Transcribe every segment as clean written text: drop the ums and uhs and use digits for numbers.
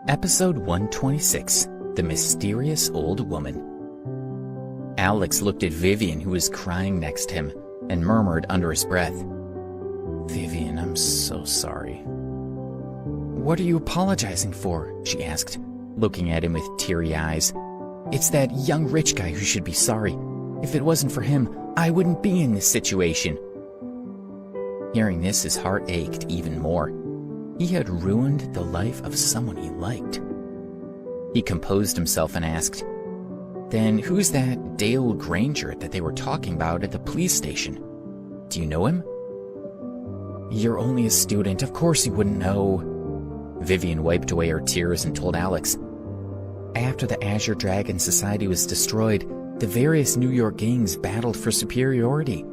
Episode 126, The Mysterious Old Woman. Alex looked at Vivian, who was crying next to him, and murmured under his breath, "Vivian, I'm so sorry." "What are you apologizing for?" she asked, looking at him with teary eyes. "It's that young rich guy who should be sorry. If it wasn't for him, I wouldn't be in this situation." Hearing this, his heart ached even more. He had ruined the life of someone he liked. He composed himself and asked, "Then who's that Dale Granger that they were talking about at the police station? Do you know him?" "You're only a student, of course you wouldn't know." Vivian wiped away her tears and told Alex, "After the Azure Dragon Society was destroyed, the various New York gangs battled for superiority.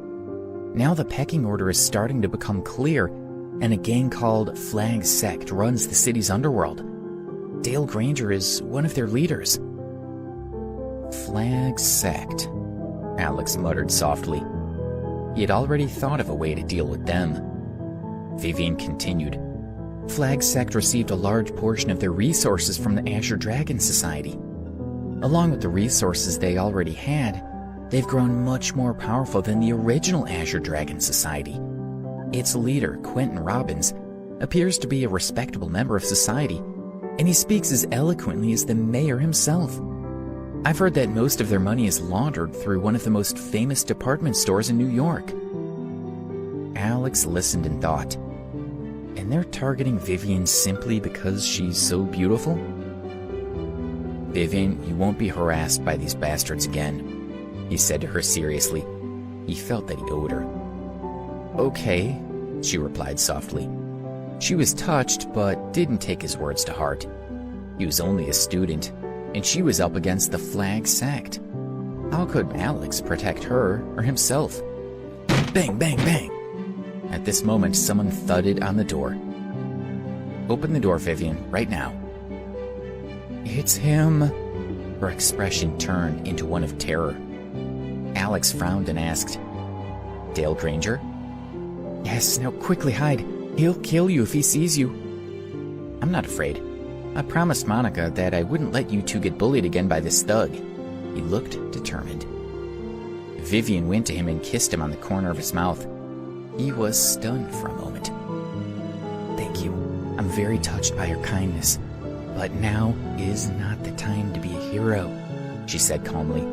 Now the pecking order is starting to become clear, and a gang called Flag Sect runs the city's underworld. Dale Granger is one of their leaders." Flag Sect, Alex muttered softly. He had already thought of a way to deal with them. Vivian continued, "Flag Sect received a large portion of their resources from the Azure Dragon Society. Along with the resources they already had, they've grown much more powerful than the original Azure Dragon Society. Its leader, Quentin Robbins, appears to be a respectable member of society, and he speaks as eloquently as the mayor himself. I've heard that most of their money is laundered through one of the most famous department stores in New York." Alex listened and thought, and they're targeting Vivian simply because she's so beautiful? "Vivian, you won't be harassed by these bastards again," he said to her seriously. He felt that he owed her. "Okay," she replied softly. She was touched, but didn't take his words to heart. He was only a student, and she was up against the Flag Sect. How could Alex protect her or himself? Bang, bang, bang! At this moment, someone thudded on the door. "Open the door, Vivian, right now." "It's him." Her expression turned into one of terror. Alex frowned and asked, "Dale Granger?" "Yes, now quickly hide. He'll kill you if he sees you." "I'm not afraid. I promised Monica that I wouldn't let you two get bullied again by this thug." He looked determined. Vivian went to him and kissed him on the corner of his mouth. He was stunned for a moment. "Thank you. I'm very touched by your kindness. But now is not the time to be a hero," she said calmly.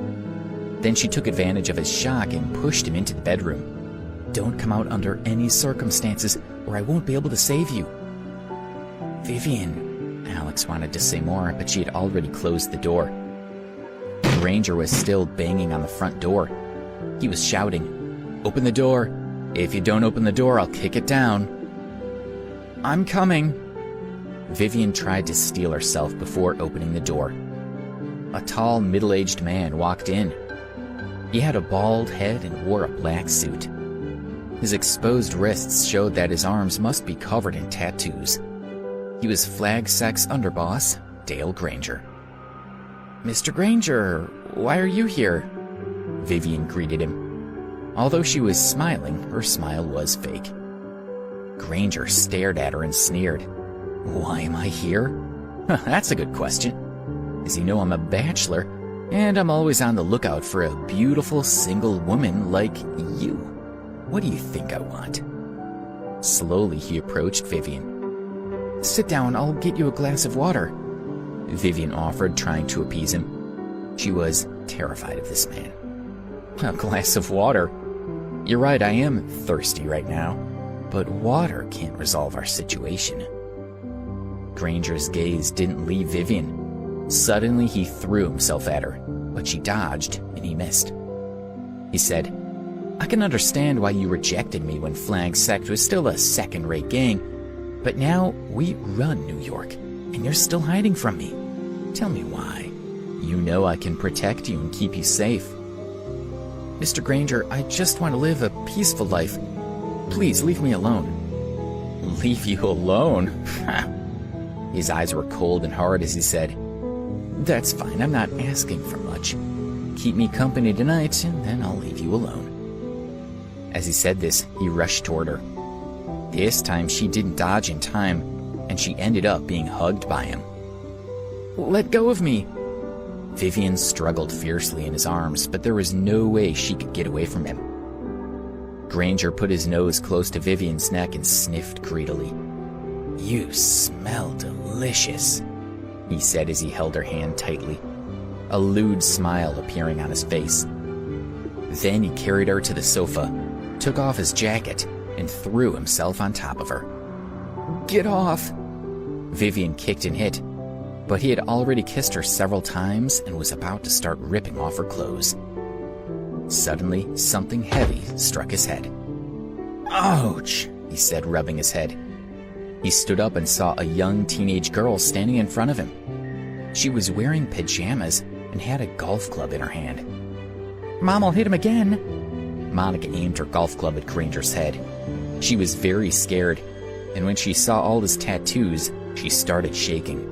Then she took advantage of his shock and pushed him into the bedroom. "Don't come out under any circumstances, or I won't be able to save you." "Vivian," Alex wanted to say more, but she had already closed the door. Granger was still banging on the front door. He was shouting, "Open the door. If you don't open the door, I'll kick it down." "I'm coming." Vivian tried to steel herself before opening the door. A tall, middle-aged man walked in. He had a bald head and wore a black suit. His exposed wrists showed that his arms must be covered in tattoos. He was Flag Sect's underboss, Dale Granger. "Mr. Granger, why are you here?" Vivian greeted him. Although she was smiling, her smile was fake. Granger stared at her and sneered. "Why am I here? That's a good question. As you know, I'm a bachelor, and I'm always on the lookout for a beautiful single woman like you. What do you think I want?" Slowly he approached Vivian. "Sit down, I'll get you a glass of water," Vivian offered, trying to appease him. She was terrified of this man. "A glass of water? You're right, I am thirsty right now, but water can't resolve our situation." Granger's gaze didn't leave Vivian. Suddenly he threw himself at her, but she dodged and he missed. He said, "I can understand why you rejected me when Flag Sect was still a second-rate gang, but now we run New York, and you're still hiding from me. Tell me why. You know I can protect you and keep you safe." "Mr. Granger, I just want to live a peaceful life. Please leave me alone." "Leave you alone?" His eyes were cold and hard as he said, "That's fine, I'm not asking for much. Keep me company tonight, and then I'll leave you alone." As he said this, he rushed toward her. This time she didn't dodge in time, and she ended up being hugged by him. Let go of me. Vivian struggled fiercely in his arms, but there was no way she could get away from him. Granger put his nose close to Vivian's neck and sniffed greedily. "You smell delicious," he said as he held her hand tightly, a lewd smile appearing on his face. Then he carried her to the sofa, took off his jacket, and threw himself on top of her. "Get off!" Vivian kicked and hit, but he had already kissed her several times and was about to start ripping off her clothes. Suddenly, something heavy struck his head. "Ouch!" he said, rubbing his head. He stood up and saw a young teenage girl standing in front of him. She was wearing pajamas and had a golf club in her hand. "Mom, I'll hit him again." Monica aimed her golf club at Granger's head. She was very scared, and when she saw all his tattoos, she started shaking.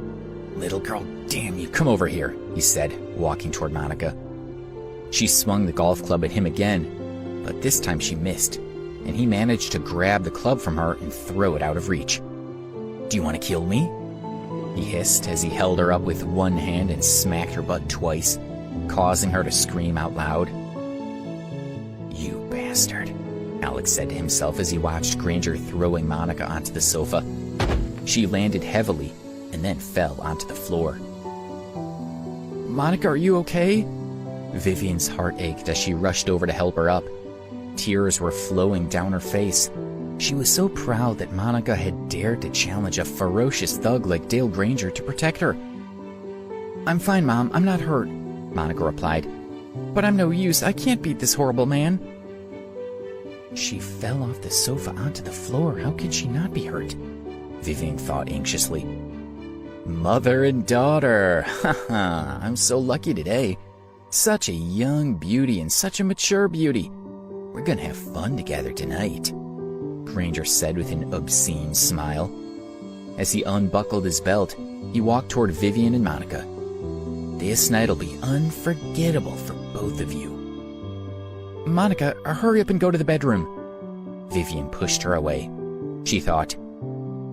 "Little girl, damn you, come over here," he said, walking toward Monica. She swung the golf club at him again, but this time she missed, and he managed to grab the club from her and throw it out of reach. "Do you want to kill me?" he hissed as he held her up with one hand and smacked her butt twice, causing her to scream out loud. "You bastard," Alex said to himself as he watched Granger throwing Monica onto the sofa. She landed heavily and then fell onto the floor. "Monica, are you okay?" Vivian's heart ached as she rushed over to help her up. Tears were flowing down her face. She was so proud that Monica had dared to challenge a ferocious thug like Dale Granger to protect her. "I'm fine, Mom. I'm not hurt," Monica replied. "But I'm no use. I can't beat this horrible man." She fell off the sofa onto the floor. How could she not be hurt? Vivian thought anxiously. Mother and daughter. Haha, I'm so lucky today. Such a young beauty and such a mature beauty. We're gonna have fun together tonight, Granger said with an obscene smile. As he unbuckled his belt, he walked toward Vivian and Monica. This night'll be unforgettable for both of you. Monica, hurry up and go to the bedroom. Vivian pushed her away. She thought,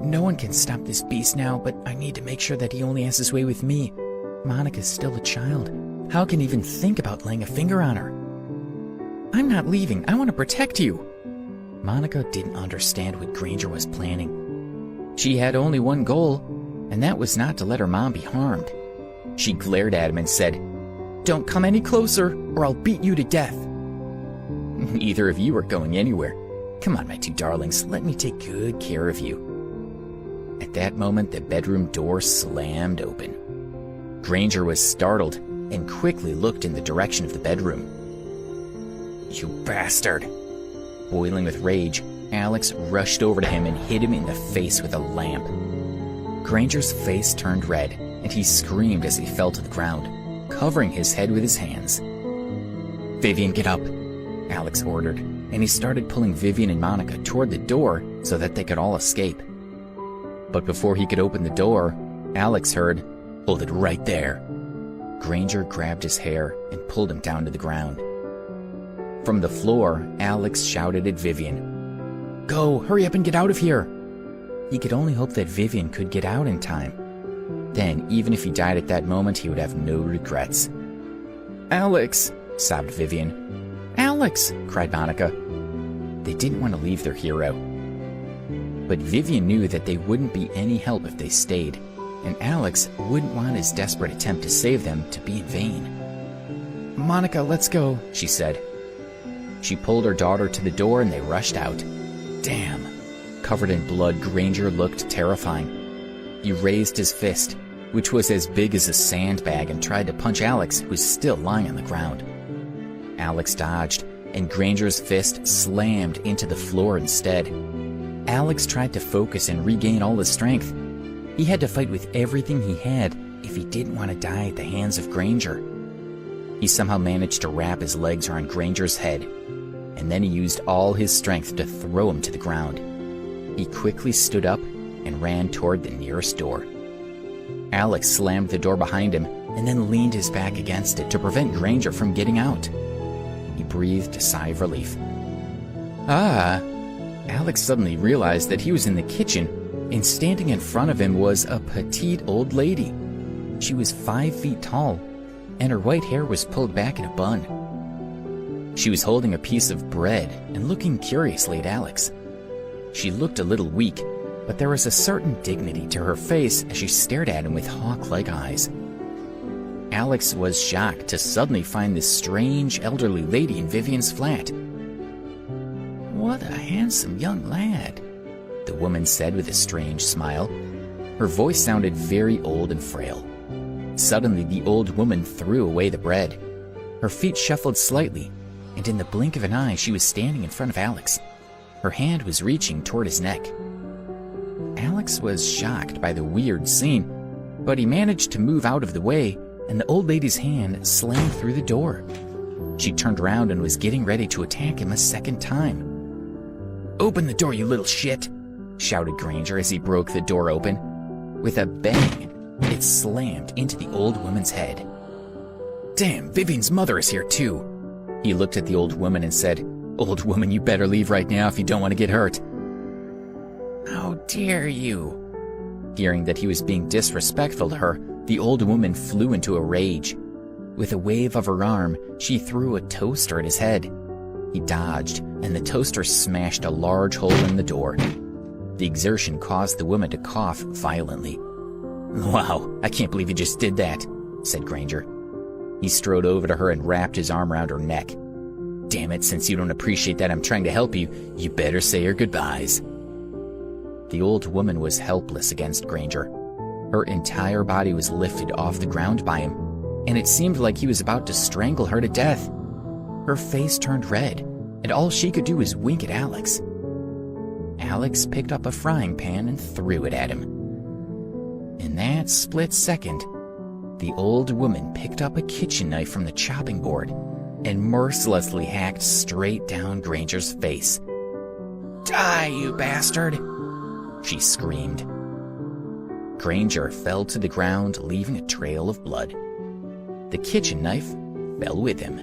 no one can stop this beast now, but I need to make sure that he only has his way with me. Monica's still a child. How can he even think about laying a finger on her? I'm not leaving. I want to protect you. Monica didn't understand what Granger was planning. She had only one goal, and that was not to let her mom be harmed. She glared at him and said, Don't come any closer, or I'll beat you to death. Neither of you are going anywhere. Come on, my two darlings, let me take good care of you. At that moment, the bedroom door slammed open. Granger was startled and quickly looked in the direction of the bedroom. You bastard! Boiling with rage, Alex rushed over to him and hit him in the face with a lamp. Granger's face turned red, and he screamed as he fell to the ground, covering his head with his hands. Vivian, get up, Alex ordered, and he started pulling Vivian and Monica toward the door so that they could all escape. But before he could open the door, Alex heard, Hold it right there. Granger grabbed his hair and pulled him down to the ground. From the floor, Alex shouted at Vivian, Go, hurry up and get out of here. He could only hope that Vivian could get out in time. Then, even if he died at that moment, he would have no regrets. Alex, sobbed Vivian. Alex, cried Monica. They didn't want to leave their hero. But Vivian knew that they wouldn't be any help if they stayed, and Alex wouldn't want his desperate attempt to save them to be in vain. Monica, let's go, she said. She pulled her daughter to the door and they rushed out. Damn. Covered in blood, Granger looked terrifying. He raised his fist, which was as big as a sandbag, and tried to punch Alex, who was still lying on the ground. Alex dodged, and Granger's fist slammed into the floor instead. Alex tried to focus and regain all his strength. He had to fight with everything he had if he didn't want to die at the hands of Granger. He somehow managed to wrap his legs around Granger's head, and then he used all his strength to throw him to the ground. He quickly stood up and ran toward the nearest door. Alex slammed the door behind him and then leaned his back against it to prevent Granger from getting out. He breathed a sigh of relief. Alex suddenly realized that he was in the kitchen, and standing in front of him was a petite old lady. She was 5 feet tall, and her white hair was pulled back in a bun. She was holding a piece of bread and looking curiously at Alex. She looked a little weak, but there was a certain dignity to her face as she stared at him with hawk-like eyes. Alex was shocked to suddenly find this strange elderly lady in Vivian's flat. "What a handsome young lad," the woman said with a strange smile. Her voice sounded very old and frail. Suddenly, the old woman threw away the bread. Her feet shuffled slightly, and in the blink of an eye, she was standing in front of Alex. Her hand was reaching toward his neck. Alex was shocked by the weird scene, but he managed to move out of the way, and the old lady's hand slammed through the door. She turned around and was getting ready to attack him a second time. "Open the door, you little shit!" shouted Granger as he broke the door open. With a bang, it slammed into the old woman's head. "Damn, Vivian's mother is here too." He looked at the old woman and said, "Old woman, you better leave right now if you don't want to get hurt." "How dare you!" Hearing that he was being disrespectful to her, the old woman flew into a rage. With a wave of her arm, she threw a toaster at his head. He dodged, and the toaster smashed a large hole in the door. The exertion caused the woman to cough violently. "Wow, I can't believe you just did that," said Granger. He strode over to her and wrapped his arm around her neck. "Damn it, since you don't appreciate that I'm trying to help you, you better say your goodbyes." The old woman was helpless against Granger. Her entire body was lifted off the ground by him, and it seemed like he was about to strangle her to death. Her face turned red, and all she could do was wink at Alex. Alex picked up a frying pan and threw it at him. In that split second, the old woman picked up a kitchen knife from the chopping board and mercilessly hacked straight down Granger's face. "Die, you bastard!" she screamed. Granger fell to the ground, leaving a trail of blood. The kitchen knife fell with him.